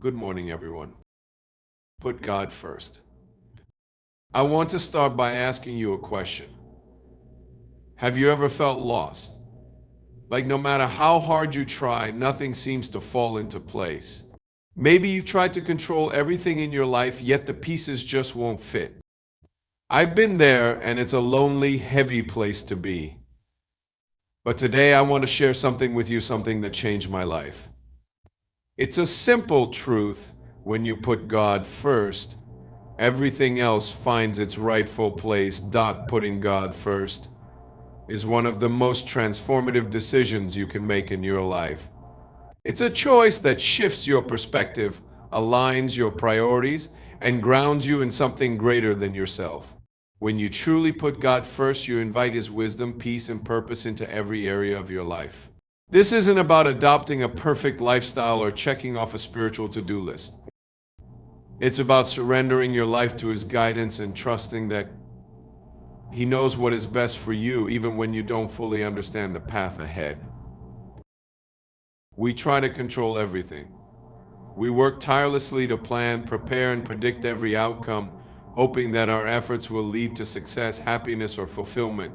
Good morning, everyone. Put God first. I want to start by asking you a question. Have you ever felt lost? Like no matter how hard you try, nothing seems to fall into place. Maybe you've tried to control everything in your life, yet the pieces just won't fit. I've been there, and it's a lonely, heavy place to be. But today I want to share something with you, something that changed my life. It's a simple truth. When you put God first, everything else finds its rightful place. Putting God first is one of the most transformative decisions you can make in your life. It's a choice that shifts your perspective, aligns your priorities, and grounds you in something greater than yourself. When you truly put God first, you invite His wisdom, peace, and purpose into every area of your life. This isn't about adopting a perfect lifestyle or checking off a spiritual to-do list. It's about surrendering your life to His guidance and trusting that He knows what is best for you, even when you don't fully understand the path ahead. We try to control everything. We work tirelessly to plan, prepare, and predict every outcome, hoping that our efforts will lead to success, happiness, or fulfillment.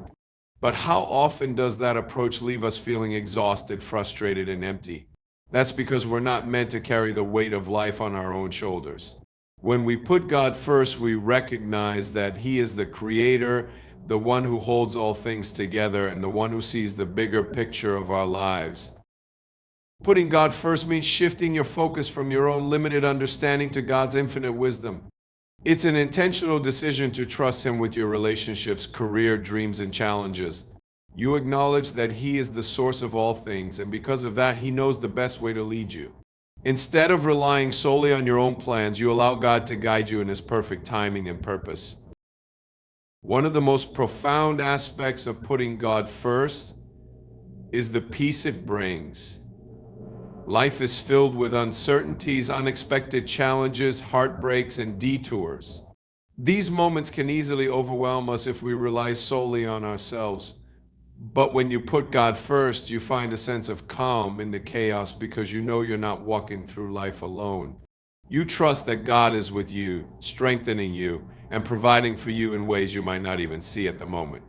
But how often does that approach leave us feeling exhausted, frustrated, and empty? That's because we're not meant to carry the weight of life on our own shoulders. When we put God first, we recognize that He is the Creator, the one who holds all things together, and the one who sees the bigger picture of our lives. Putting God first means shifting your focus from your own limited understanding to God's infinite wisdom. It's an intentional decision to trust Him with your relationships, career, dreams, and challenges. You acknowledge that He is the source of all things, and because of that, He knows the best way to lead you. Instead of relying solely on your own plans, you allow God to guide you in His perfect timing and purpose. One of the most profound aspects of putting God first is the peace it brings. Life is filled with uncertainties, unexpected challenges, heartbreaks, and detours. These moments can easily overwhelm us if we rely solely on ourselves. But when you put God first, you find a sense of calm in the chaos because you know you're not walking through life alone. You trust that God is with you, strengthening you, and providing for you in ways you might not even see at the moment.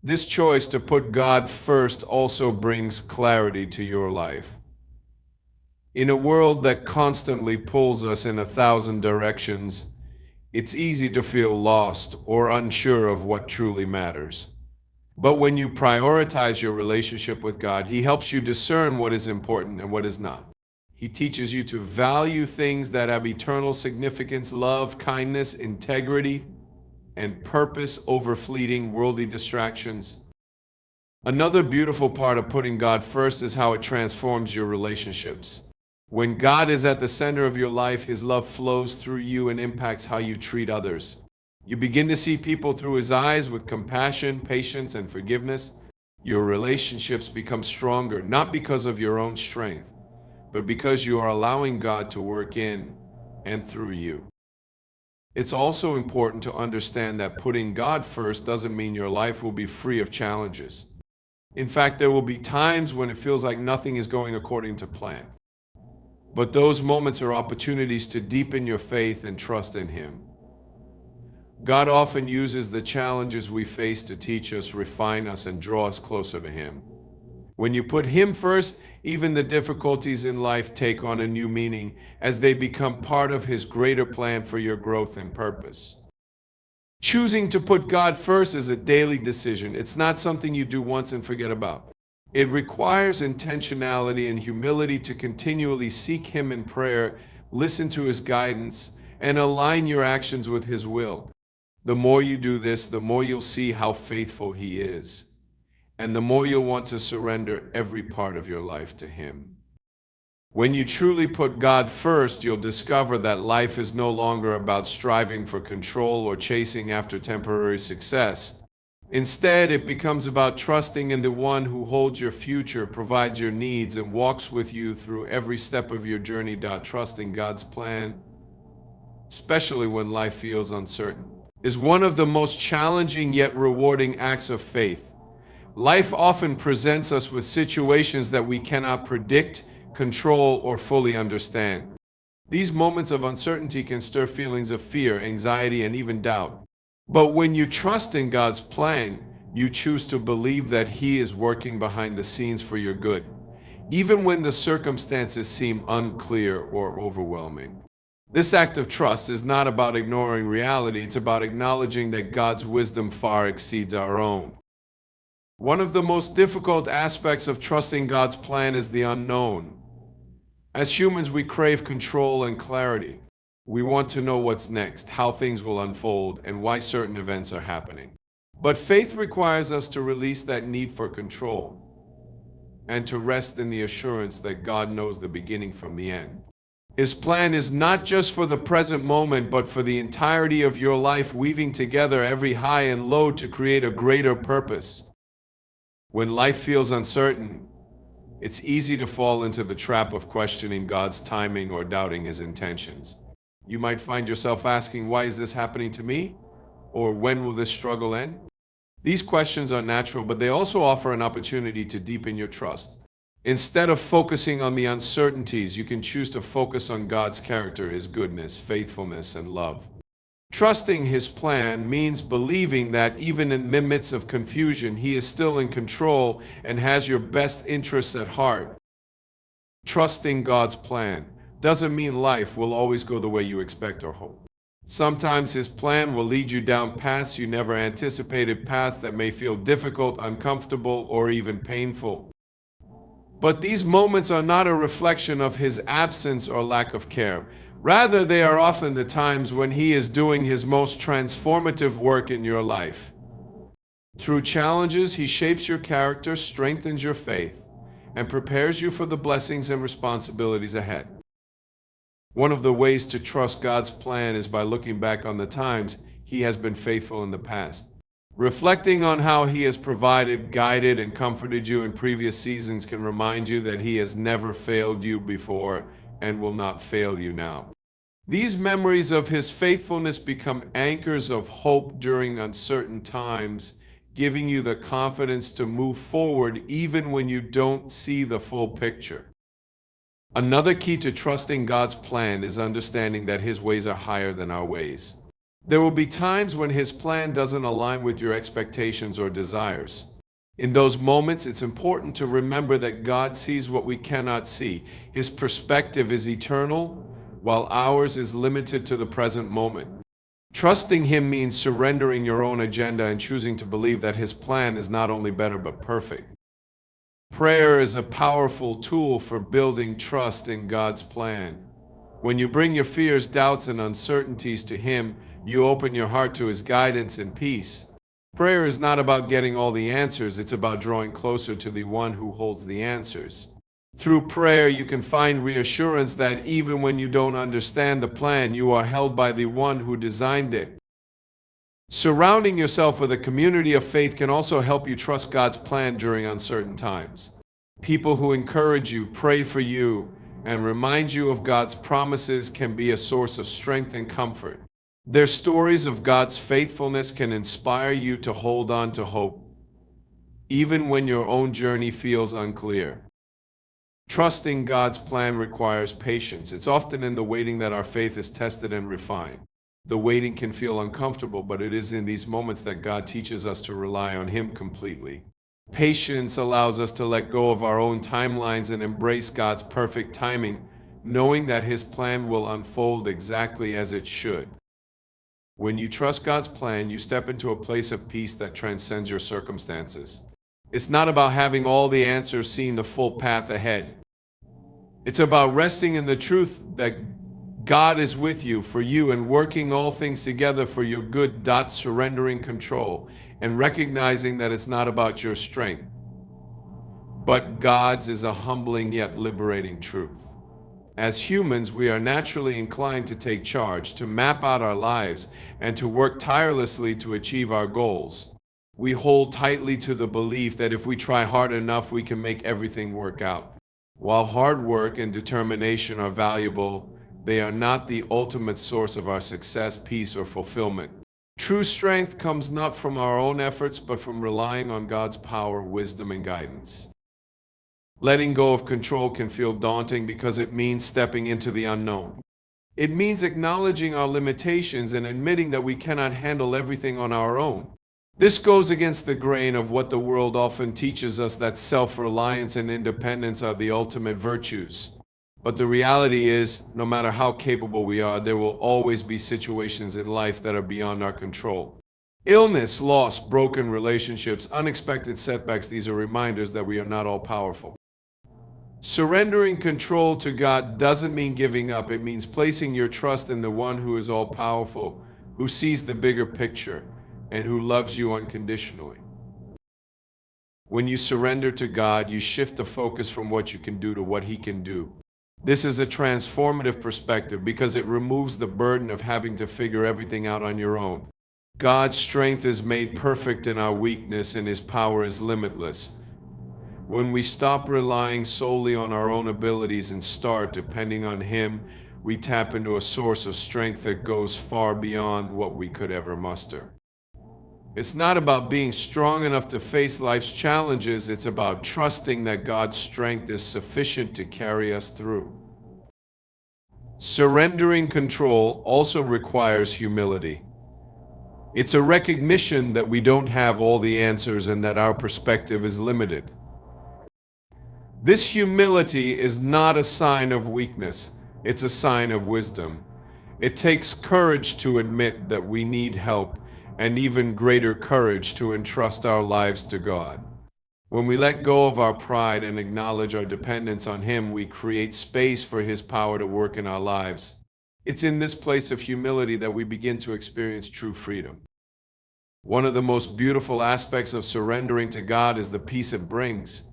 This choice to put God first also brings clarity to your life. In a world that constantly pulls us in 1,000 directions, it's easy to feel lost or unsure of what truly matters. But when you prioritize your relationship with God, He helps you discern what is important and what is not. He teaches you to value things that have eternal significance, love, kindness, integrity, and purpose over fleeting worldly distractions. Another beautiful part of putting God first is how it transforms your relationships. When God is at the center of your life, His love flows through you and impacts how you treat others. You begin to see people through His eyes with compassion, patience, and forgiveness. Your relationships become stronger, not because of your own strength, but because you are allowing God to work in and through you. It's also important to understand that putting God first doesn't mean your life will be free of challenges. In fact, there will be times when it feels like nothing is going according to plan. But those moments are opportunities to deepen your faith and trust in Him. God often uses the challenges we face to teach us, refine us, and draw us closer to Him. When you put Him first, even the difficulties in life take on a new meaning as they become part of His greater plan for your growth and purpose. Choosing to put God first is a daily decision. It's not something you do once and forget about. It requires intentionality and humility to continually seek Him in prayer, listen to His guidance, and align your actions with His will. The more you do this, the more you'll see how faithful He is. And the more you'll want to surrender every part of your life to Him. When you truly put God first, you'll discover that life is no longer about striving for control or chasing after temporary success. Instead, it becomes about trusting in the one who holds your future, provides your needs, and walks with you through every step of your journey. Trusting God's plan, especially when life feels uncertain, is one of the most challenging yet rewarding acts of faith. Life often presents us with situations that we cannot predict, control, or fully understand. These moments of uncertainty can stir feelings of fear, anxiety, and even doubt. But when you trust in God's plan, you choose to believe that He is working behind the scenes for your good, even when the circumstances seem unclear or overwhelming. This act of trust is not about ignoring reality, it's about acknowledging that God's wisdom far exceeds our own. One of the most difficult aspects of trusting God's plan is the unknown. As humans, we crave control and clarity. We want to know what's next, how things will unfold, and why certain events are happening. But faith requires us to release that need for control and to rest in the assurance that God knows the beginning from the end. His plan is not just for the present moment, but for the entirety of your life, weaving together every high and low to create a greater purpose. When life feels uncertain, it's easy to fall into the trap of questioning God's timing or doubting His intentions. You might find yourself asking, why is this happening to me? Or when will this struggle end? These questions are natural, but they also offer an opportunity to deepen your trust. Instead of focusing on the uncertainties, you can choose to focus on God's character, His goodness, faithfulness, and love. Trusting His plan means believing that even in the midst of confusion, He is still in control and has your best interests at heart. Trusting God's plan doesn't mean life will always go the way you expect or hope. Sometimes His plan will lead you down paths you never anticipated, paths that may feel difficult, uncomfortable, or even painful. But these moments are not a reflection of His absence or lack of care. Rather, they are often the times when He is doing His most transformative work in your life. Through challenges, He shapes your character, strengthens your faith, and prepares you for the blessings and responsibilities ahead. One of the ways to trust God's plan is by looking back on the times He has been faithful in the past. Reflecting on how He has provided, guided, and comforted you in previous seasons can remind you that He has never failed you before and will not fail you now. These memories of His faithfulness become anchors of hope during uncertain times, giving you the confidence to move forward even when you don't see the full picture. Another key to trusting God's plan is understanding that His ways are higher than our ways. There will be times when His plan doesn't align with your expectations or desires. In those moments, it's important to remember that God sees what we cannot see. His perspective is eternal, while ours is limited to the present moment. Trusting Him means surrendering your own agenda and choosing to believe that His plan is not only better but perfect. Prayer is a powerful tool for building trust in God's plan. When you bring your fears, doubts, and uncertainties to Him, you open your heart to His guidance and peace. Prayer is not about getting all the answers, it's about drawing closer to the one who holds the answers. Through prayer, you can find reassurance that even when you don't understand the plan, you are held by the one who designed it. Surrounding yourself with a community of faith can also help you trust God's plan during uncertain times. People who encourage you, pray for you, and remind you of God's promises can be a source of strength and comfort. Their stories of God's faithfulness can inspire you to hold on to hope, even when your own journey feels unclear. Trusting God's plan requires patience. It's often in the waiting that our faith is tested and refined. The waiting can feel uncomfortable, but it is in these moments that God teaches us to rely on Him completely. Patience allows us to let go of our own timelines and embrace God's perfect timing, knowing that His plan will unfold exactly as it should. When you trust God's plan, you step into a place of peace that transcends your circumstances. It's not about having all the answers, seeing the full path ahead. It's about resting in the truth that God is with you, for you, and working all things together for your good. Surrendering control and recognizing that it's not about your strength, but God's is a humbling yet liberating truth. As humans, we are naturally inclined to take charge, to map out our lives, and to work tirelessly to achieve our goals. We hold tightly to the belief that if we try hard enough, we can make everything work out. While hard work and determination are valuable, they are not the ultimate source of our success, peace, or fulfillment. True strength comes not from our own efforts, but from relying on God's power, wisdom, and guidance. Letting go of control can feel daunting because it means stepping into the unknown. It means acknowledging our limitations and admitting that we cannot handle everything on our own. This goes against the grain of what the world often teaches us, that self-reliance and independence are the ultimate virtues. But the reality is, no matter how capable we are, there will always be situations in life that are beyond our control. Illness, loss, broken relationships, unexpected setbacks, these are reminders that we are not all powerful. Surrendering control to God doesn't mean giving up. It means placing your trust in the one who is all powerful, who sees the bigger picture, and who loves you unconditionally. When you surrender to God, you shift the focus from what you can do to what He can do. This is a transformative perspective because it removes the burden of having to figure everything out on your own. God's strength is made perfect in our weakness, and His power is limitless. When we stop relying solely on our own abilities and start depending on Him, we tap into a source of strength that goes far beyond what we could ever muster. It's not about being strong enough to face life's challenges, it's about trusting that God's strength is sufficient to carry us through. Surrendering control also requires humility. It's a recognition that we don't have all the answers and that our perspective is limited. This humility is not a sign of weakness, it's a sign of wisdom. It takes courage to admit that we need help, and even greater courage to entrust our lives to God. When we let go of our pride and acknowledge our dependence on Him, we create space for His power to work in our lives. It's in this place of humility that we begin to experience true freedom. One of the most beautiful aspects of surrendering to God is the peace it brings.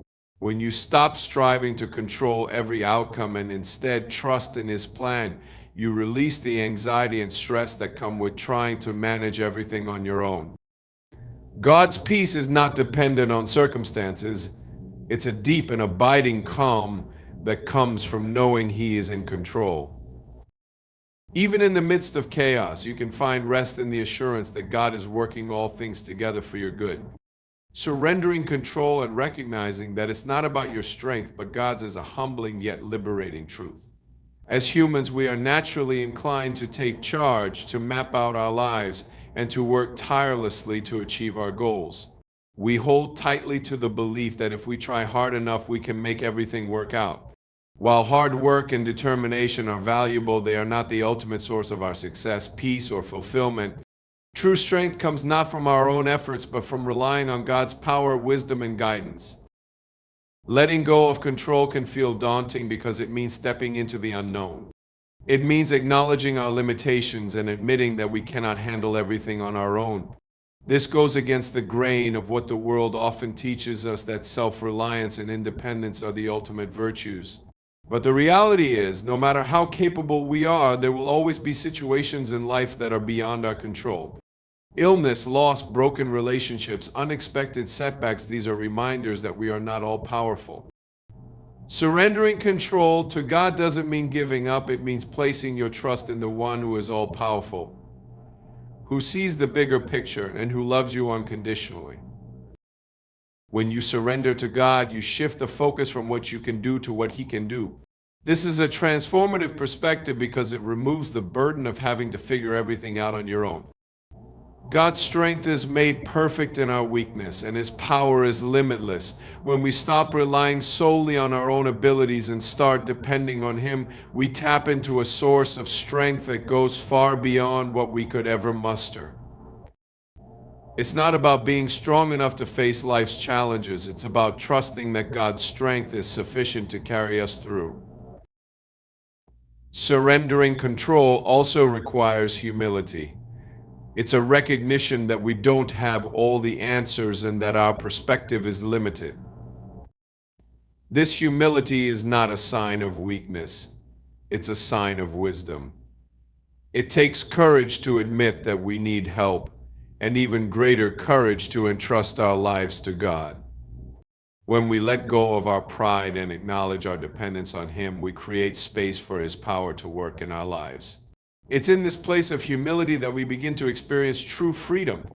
When you stop striving to control every outcome and instead trust in His plan, you release the anxiety and stress that come with trying to manage everything on your own. God's peace is not dependent on circumstances. It's a deep and abiding calm that comes from knowing He is in control. Even in the midst of chaos, you can find rest in the assurance that God is working all things together for your good. Surrendering control and recognizing that it's not about your strength, but God's, is a humbling yet liberating truth. As humans, we are naturally inclined to take charge, to map out our lives, and to work tirelessly to achieve our goals. We hold tightly to the belief that if we try hard enough, we can make everything work out. While hard work and determination are valuable, they are not the ultimate source of our success, peace, or fulfillment. True strength comes not from our own efforts, but from relying on God's power, wisdom, and guidance. Letting go of control can feel daunting because it means stepping into the unknown. It means acknowledging our limitations and admitting that we cannot handle everything on our own. This goes against the grain of what the world often teaches us, that self-reliance and independence are the ultimate virtues. But the reality is, no matter how capable we are, there will always be situations in life that are beyond our control. Illness, loss, broken relationships, unexpected setbacks, these are reminders that we are not all powerful. Surrendering control to God doesn't mean giving up, it means placing your trust in the one who is all powerful, who sees the bigger picture and who loves you unconditionally. When you surrender to God, you shift the focus from what you can do to what He can do. This is a transformative perspective because it removes the burden of having to figure everything out on your own. God's strength is made perfect in our weakness, and His power is limitless. When we stop relying solely on our own abilities and start depending on Him, we tap into a source of strength that goes far beyond what we could ever muster. It's not about being strong enough to face life's challenges. It's about trusting that God's strength is sufficient to carry us through. Surrendering control also requires humility. It's a recognition that we don't have all the answers and that our perspective is limited. This humility is not a sign of weakness. It's a sign of wisdom. It takes courage to admit that we need help, and even greater courage to entrust our lives to God. When we let go of our pride and acknowledge our dependence on Him, we create space for His power to work in our lives. It's in this place of humility that we begin to experience true freedom.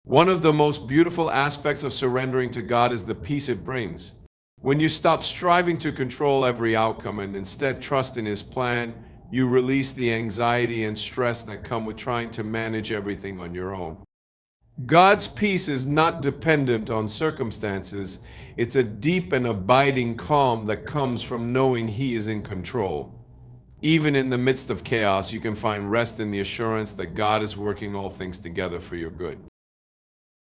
One of the most beautiful aspects of surrendering to God is the peace it brings. When you stop striving to control every outcome and instead trust in His plan, you release the anxiety and stress that come with trying to manage everything on your own. God's peace is not dependent on circumstances. It's a deep and abiding calm that comes from knowing He is in control. Even in the midst of chaos, you can find rest in the assurance that God is working all things together for your good.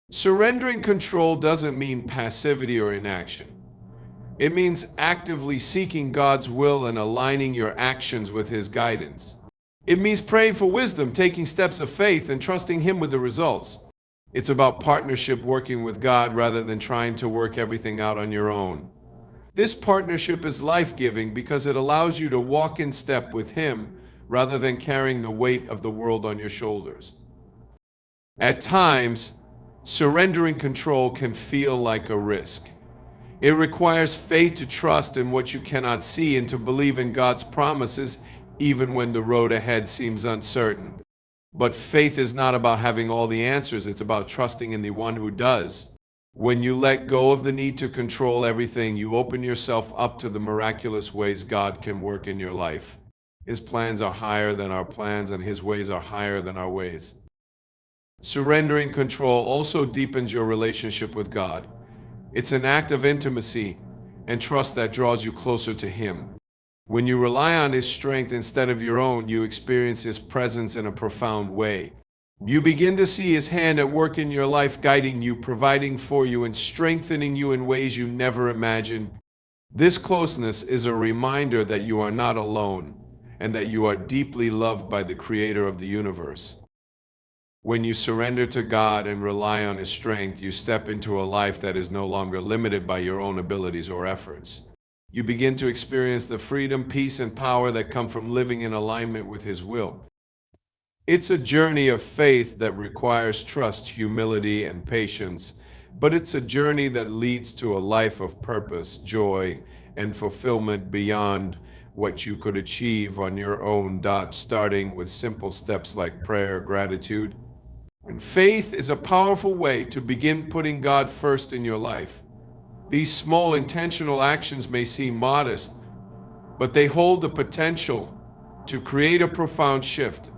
Surrendering control doesn't mean passivity or inaction. It means actively seeking God's will and aligning your actions with His guidance. It means praying for wisdom, taking steps of faith, and trusting Him with the results. It's about partnership, working with God rather than trying to work everything out on your own. This partnership is life-giving because it allows you to walk in step with Him rather than carrying the weight of the world on your shoulders. At times, surrendering control can feel like a risk. It requires faith to trust in what you cannot see and to believe in God's promises even when the road ahead seems uncertain. But faith is not about having all the answers, it's about trusting in the one who does. When you let go of the need to control everything, you open yourself up to the miraculous ways God can work in your life. His plans are higher than our plans, and His ways are higher than our ways. Surrendering control also deepens your relationship with God. It's an act of intimacy and trust that draws you closer to Him. When you rely on His strength instead of your own, you experience His presence in a profound way. You begin to see His hand at work in your life, guiding you, providing for you, and strengthening you in ways you never imagined. This closeness is a reminder that you are not alone and that you are deeply loved by the Creator of the universe. When you surrender to God and rely on His strength, you step into a life that is no longer limited by your own abilities or efforts. You begin to experience the freedom, peace, and power that come from living in alignment with His will. It's a journey of faith that requires trust, humility, and patience, but it's a journey that leads to a life of purpose, joy, and fulfillment beyond what you could achieve on your own, starting with simple steps like prayer, gratitude. And faith is a powerful way to begin putting God first in your life. These small intentional actions may seem modest, but they hold the potential to create a profound shift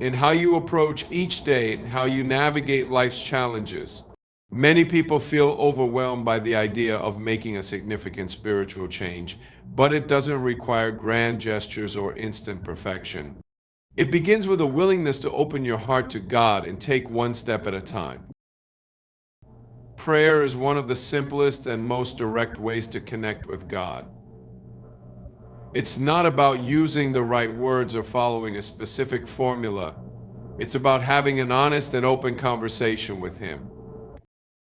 in how you approach each day and how you navigate life's challenges. Many people feel overwhelmed by the idea of making a significant spiritual change, but it doesn't require grand gestures or instant perfection. It begins with a willingness to open your heart to God and take one step at a time. Prayer is one of the simplest and most direct ways to connect with God. It's not about using the right words or following a specific formula. It's about having an honest and open conversation with Him.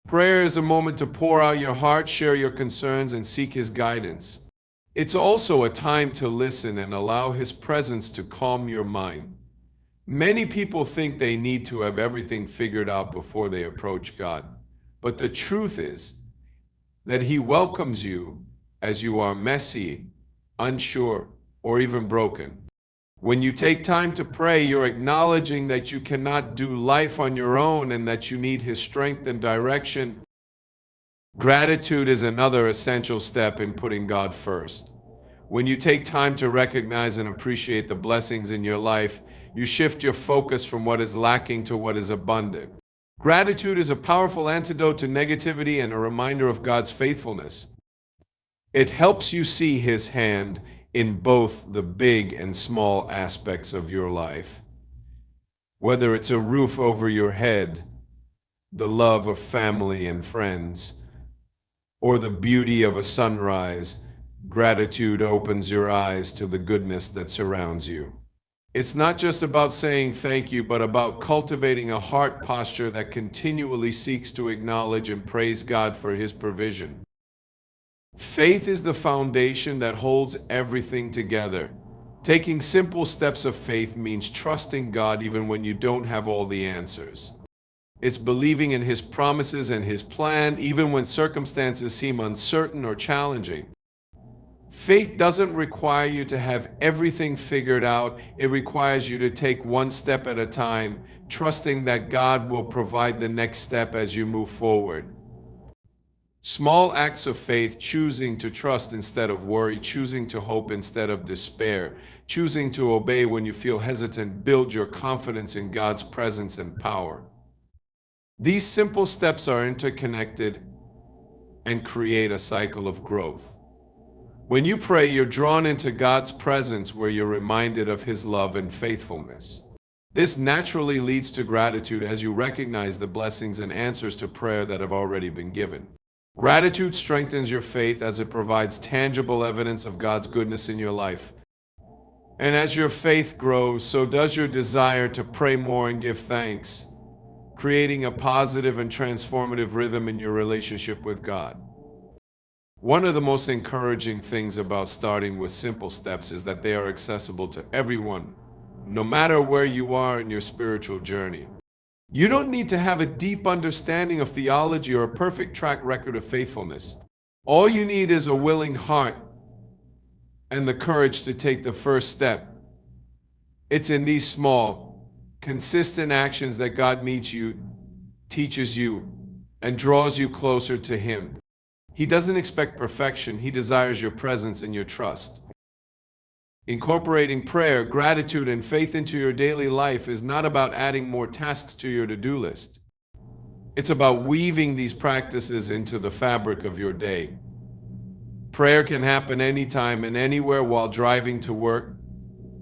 Prayer is a moment to pour out your heart, share your concerns, and seek His guidance. It's also a time to listen and allow His presence to calm your mind. Many people think they need to have everything figured out before they approach God. But the truth is that He welcomes you as you are messy, unsure, or even broken. When you take time to pray, you're acknowledging that you cannot do life on your own and that you need His strength and direction. Gratitude is another essential step in putting God first. When you take time to recognize and appreciate the blessings in your life, you shift your focus from what is lacking to what is abundant. Gratitude is a powerful antidote to negativity and a reminder of God's faithfulness. It helps you see His hand in both the big and small aspects of your life. Whether it's a roof over your head, the love of family and friends, or the beauty of a sunrise, gratitude opens your eyes to the goodness that surrounds you. It's not just about saying thank you, but about cultivating a heart posture that continually seeks to acknowledge and praise God for His provision. Faith is the foundation that holds everything together. Taking simple steps of faith means trusting God even when you don't have all the answers. It's believing in His promises and His plan even when circumstances seem uncertain or challenging. Faith doesn't require you to have everything figured out. It requires you to take one step at a time, trusting that God will provide the next step as you move forward. Small acts of faith, choosing to trust instead of worry, choosing to hope instead of despair, choosing to obey when you feel hesitant, build your confidence in God's presence and power. These simple steps are interconnected and create a cycle of growth. When you pray, you're drawn into God's presence where you're reminded of His love and faithfulness. This naturally leads to gratitude as you recognize the blessings and answers to prayer that have already been given. Gratitude strengthens your faith as it provides tangible evidence of God's goodness in your life. And as your faith grows, so does your desire to pray more and give thanks, creating a positive and transformative rhythm in your relationship with God. One of the most encouraging things about starting with simple steps is that they are accessible to everyone, no matter where you are in your spiritual journey. You don't need to have a deep understanding of theology or a perfect track record of faithfulness. All you need is a willing heart and the courage to take the first step. It's in these small, consistent actions that God meets you, teaches you, and draws you closer to Him. He doesn't expect perfection. He desires your presence and your trust. Incorporating prayer, gratitude, and faith into your daily life is not about adding more tasks to your to-do list. It's about weaving these practices into the fabric of your day. Prayer can happen anytime and anywhere while driving to work,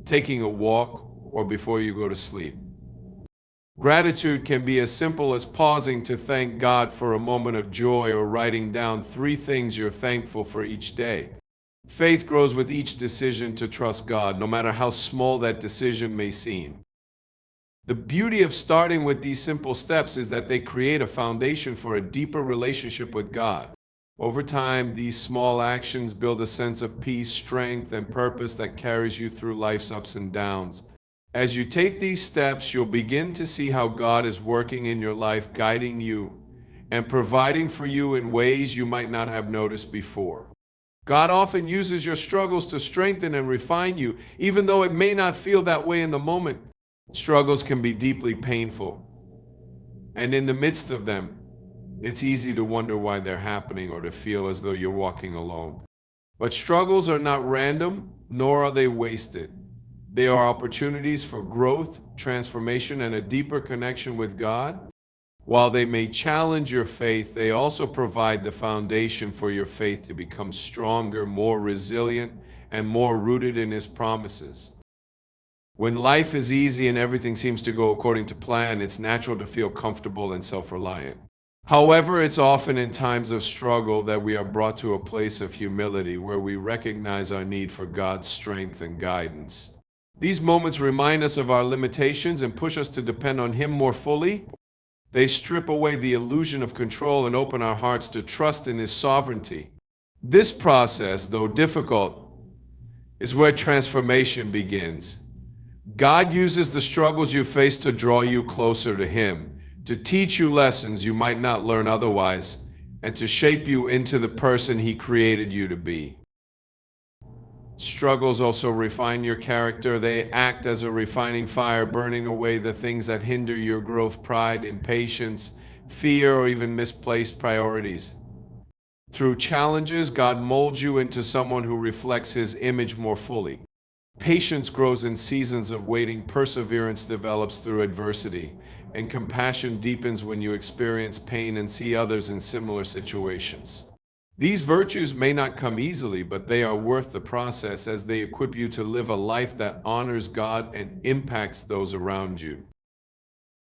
taking a walk, or before you go to sleep. Gratitude can be as simple as pausing to thank God for a moment of joy or writing down 3 things you're thankful for each day. Faith grows with each decision to trust God, no matter how small that decision may seem. The beauty of starting with these simple steps is that they create a foundation for a deeper relationship with God. Over time, these small actions build a sense of peace, strength, and purpose that carries you through life's ups and downs. As you take these steps, you'll begin to see how God is working in your life, guiding you and providing for you in ways you might not have noticed before. God often uses your struggles to strengthen and refine you, even though it may not feel that way in the moment. Struggles can be deeply painful, and in the midst of them, it's easy to wonder why they're happening or to feel as though you're walking alone. But struggles are not random, nor are they wasted. They are opportunities for growth, transformation, and a deeper connection with God. While they may challenge your faith, they also provide the foundation for your faith to become stronger, more resilient, and more rooted in His promises. When life is easy and everything seems to go according to plan, it's natural to feel comfortable and self-reliant. However, it's often in times of struggle that we are brought to a place of humility where we recognize our need for God's strength and guidance. These moments remind us of our limitations and push us to depend on Him more fully. They strip away the illusion of control and open our hearts to trust in His sovereignty. This process, though difficult, is where transformation begins. God uses the struggles you face to draw you closer to Him, to teach you lessons you might not learn otherwise, and to shape you into the person He created you to be. Struggles also refine your character. They act as a refining fire, burning away the things that hinder your growth, pride, impatience, fear, or even misplaced priorities. Through challenges, God molds you into someone who reflects His image more fully. Patience grows in seasons of waiting, perseverance develops through adversity, and compassion deepens when you experience pain and see others in similar situations. These virtues may not come easily, but they are worth the process as they equip you to live a life that honors God and impacts those around you.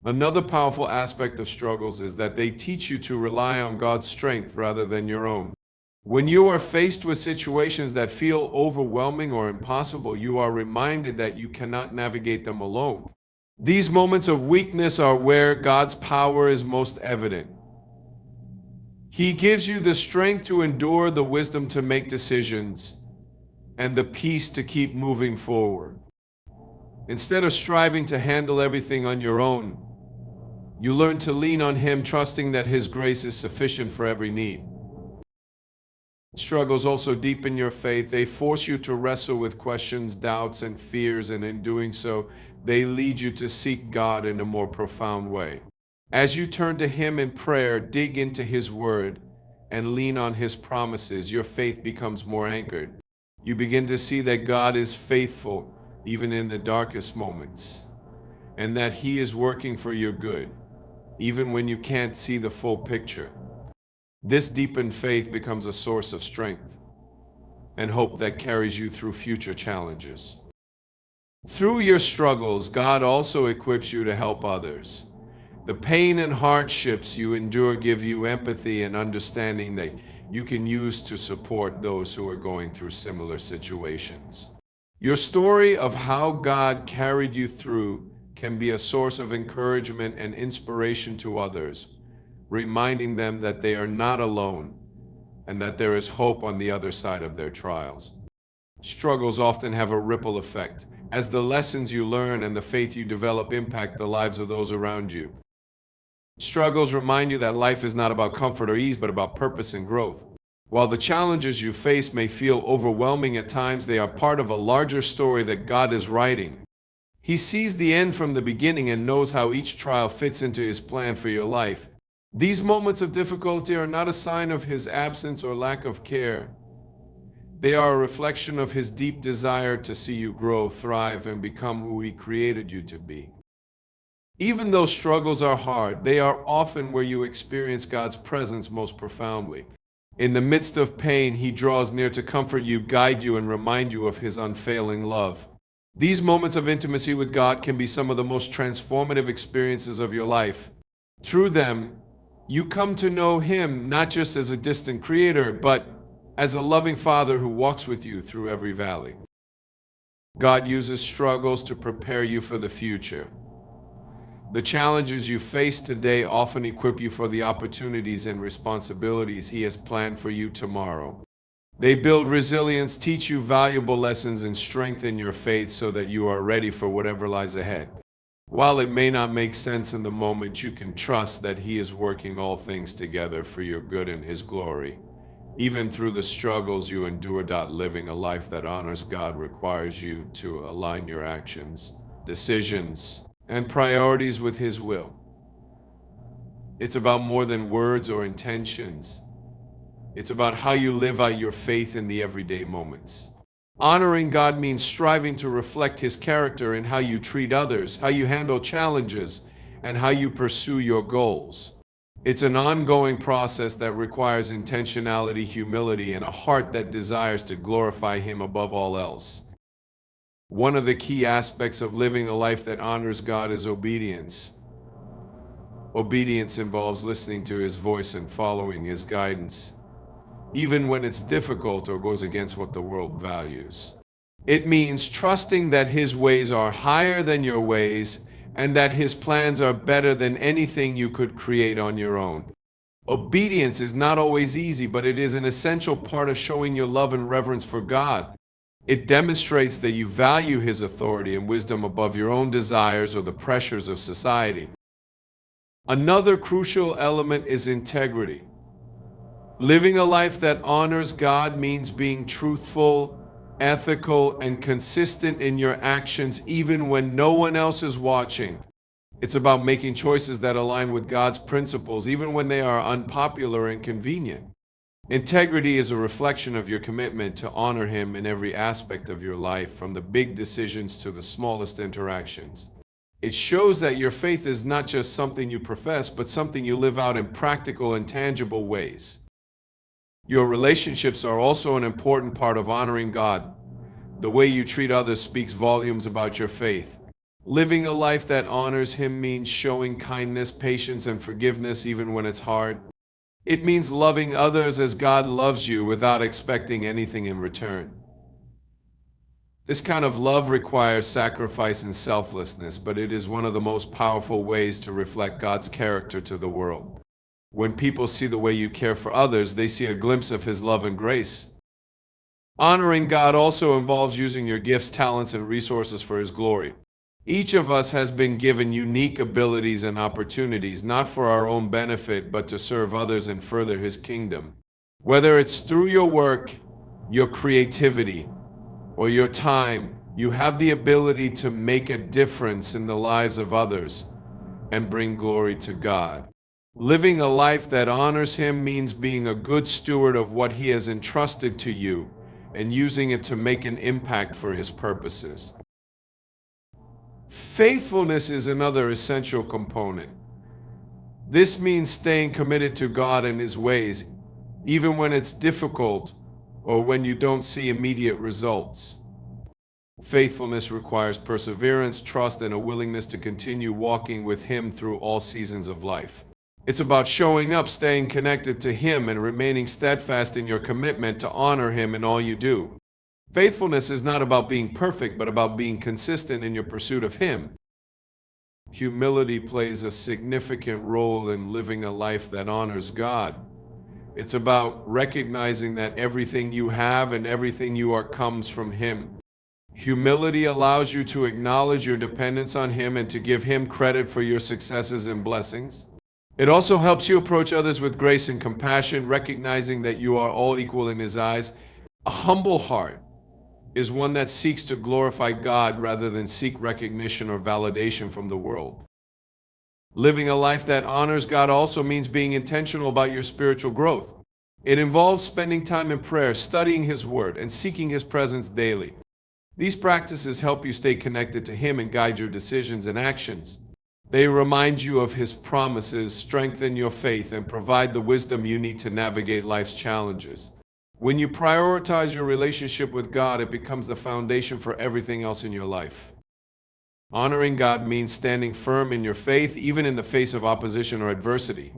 Another powerful aspect of struggles is that they teach you to rely on God's strength rather than your own. When you are faced with situations that feel overwhelming or impossible, you are reminded that you cannot navigate them alone. These moments of weakness are where God's power is most evident. He gives you the strength to endure, the wisdom to make decisions, and the peace to keep moving forward. Instead of striving to handle everything on your own, you learn to lean on Him, trusting that His grace is sufficient for every need. Struggles also deepen your faith. They force you to wrestle with questions, doubts, and fears, and in doing so, they lead you to seek God in a more profound way. As you turn to Him in prayer, dig into His Word, and lean on His promises, your faith becomes more anchored. You begin to see that God is faithful even in the darkest moments, and that He is working for your good, even when you can't see the full picture. This deepened faith becomes a source of strength and hope that carries you through future challenges. Through your struggles, God also equips you to help others. The pain and hardships you endure give you empathy and understanding that you can use to support those who are going through similar situations. Your story of how God carried you through can be a source of encouragement and inspiration to others, reminding them that they are not alone and that there is hope on the other side of their trials. Struggles often have a ripple effect, as the lessons you learn and the faith you develop impact the lives of those around you. Struggles remind you that life is not about comfort or ease, but about purpose and growth. While the challenges you face may feel overwhelming at times, they are part of a larger story that God is writing. He sees the end from the beginning and knows how each trial fits into His plan for your life. These moments of difficulty are not a sign of His absence or lack of care. They are a reflection of His deep desire to see you grow, thrive, and become who He created you to be. Even though struggles are hard, they are often where you experience God's presence most profoundly. In the midst of pain, He draws near to comfort you, guide you, and remind you of His unfailing love. These moments of intimacy with God can be some of the most transformative experiences of your life. Through them, you come to know Him not just as a distant creator, but as a loving Father who walks with you through every valley. God uses struggles to prepare you for the future. The challenges you face today often equip you for the opportunities and responsibilities He has planned for you tomorrow. They build resilience, teach you valuable lessons, and strengthen your faith so that you are ready for whatever lies ahead. While it may not make sense in the moment, you can trust that He is working all things together for your good and His glory. Even through the struggles you endure, living a life that honors God requires you to align your actions, decisions, and priorities with His will. It's about more than words or intentions. It's about how you live out your faith in the everyday moments. Honoring God means striving to reflect His character in how you treat others, how you handle challenges, and how you pursue your goals. It's an ongoing process that requires intentionality, humility, and a heart that desires to glorify Him above all else. One of the key aspects of living a life that honors God is obedience. Obedience involves listening to His voice and following His guidance, even when it's difficult or goes against what the world values. It means trusting that His ways are higher than your ways and that His plans are better than anything you could create on your own. Obedience is not always easy, but it is an essential part of showing your love and reverence for God. It demonstrates that you value His authority and wisdom above your own desires or the pressures of society. Another crucial element is integrity. Living a life that honors God means being truthful, ethical, and consistent in your actions even when no one else is watching. It's about making choices that align with God's principles even when they are unpopular and inconvenient. Integrity is a reflection of your commitment to honor Him in every aspect of your life, from the big decisions to the smallest interactions. It shows that your faith is not just something you profess, but something you live out in practical and tangible ways. Your relationships are also an important part of honoring God. The way you treat others speaks volumes about your faith. Living a life that honors Him means showing kindness, patience, and forgiveness even when it's hard. It means loving others as God loves you without expecting anything in return. This kind of love requires sacrifice and selflessness, but it is one of the most powerful ways to reflect God's character to the world. When people see the way you care for others, they see a glimpse of His love and grace. Honoring God also involves using your gifts, talents, and resources for His glory. Each of us has been given unique abilities and opportunities, not for our own benefit, but to serve others and further His kingdom. Whether it's through your work, your creativity, or your time, you have the ability to make a difference in the lives of others and bring glory to God. Living a life that honors Him means being a good steward of what He has entrusted to you and using it to make an impact for His purposes. Faithfulness is another essential component. This means staying committed to God and His ways, even when it's difficult or when you don't see immediate results. Faithfulness requires perseverance, trust, and a willingness to continue walking with Him through all seasons of life. It's about showing up, staying connected to Him, and remaining steadfast in your commitment to honor Him in all you do. Faithfulness is not about being perfect, but about being consistent in your pursuit of Him. Humility plays a significant role in living a life that honors God. It's about recognizing that everything you have and everything you are comes from Him. Humility allows you to acknowledge your dependence on Him and to give Him credit for your successes and blessings. It also helps you approach others with grace and compassion, recognizing that you are all equal in His eyes. A humble heart is one that seeks to glorify God rather than seek recognition or validation from the world. Living a life that honors God also means being intentional about your spiritual growth. It involves spending time in prayer, studying His Word, and seeking His presence daily. These practices help you stay connected to Him and guide your decisions and actions. They remind you of His promises, strengthen your faith, and provide the wisdom you need to navigate life's challenges. When you prioritize your relationship with God, it becomes the foundation for everything else in your life. Honoring God means standing firm in your faith, even in the face of opposition or adversity.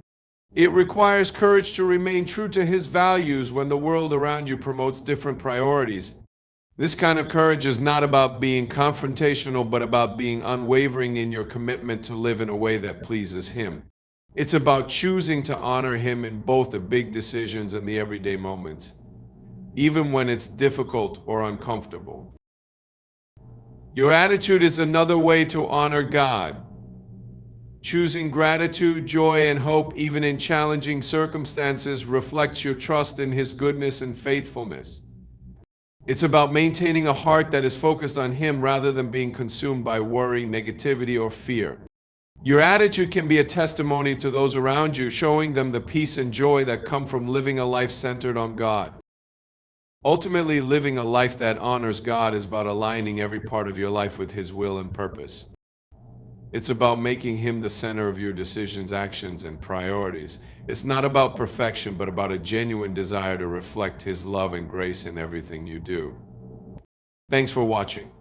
It requires courage to remain true to His values when the world around you promotes different priorities. This kind of courage is not about being confrontational, but about being unwavering in your commitment to live in a way that pleases Him. It's about choosing to honor Him in both the big decisions and the everyday moments, even when it's difficult or uncomfortable. Your attitude is another way to honor God. Choosing gratitude, joy, and hope, even in challenging circumstances, reflects your trust in His goodness and faithfulness. It's about maintaining a heart that is focused on Him rather than being consumed by worry, negativity, or fear. Your attitude can be a testimony to those around you, showing them the peace and joy that come from living a life centered on God. Ultimately, living a life that honors God is about aligning every part of your life with His will and purpose. It's about making Him the center of your decisions, actions, and priorities. It's not about perfection, but about a genuine desire to reflect His love and grace in everything you do. Thanks for watching.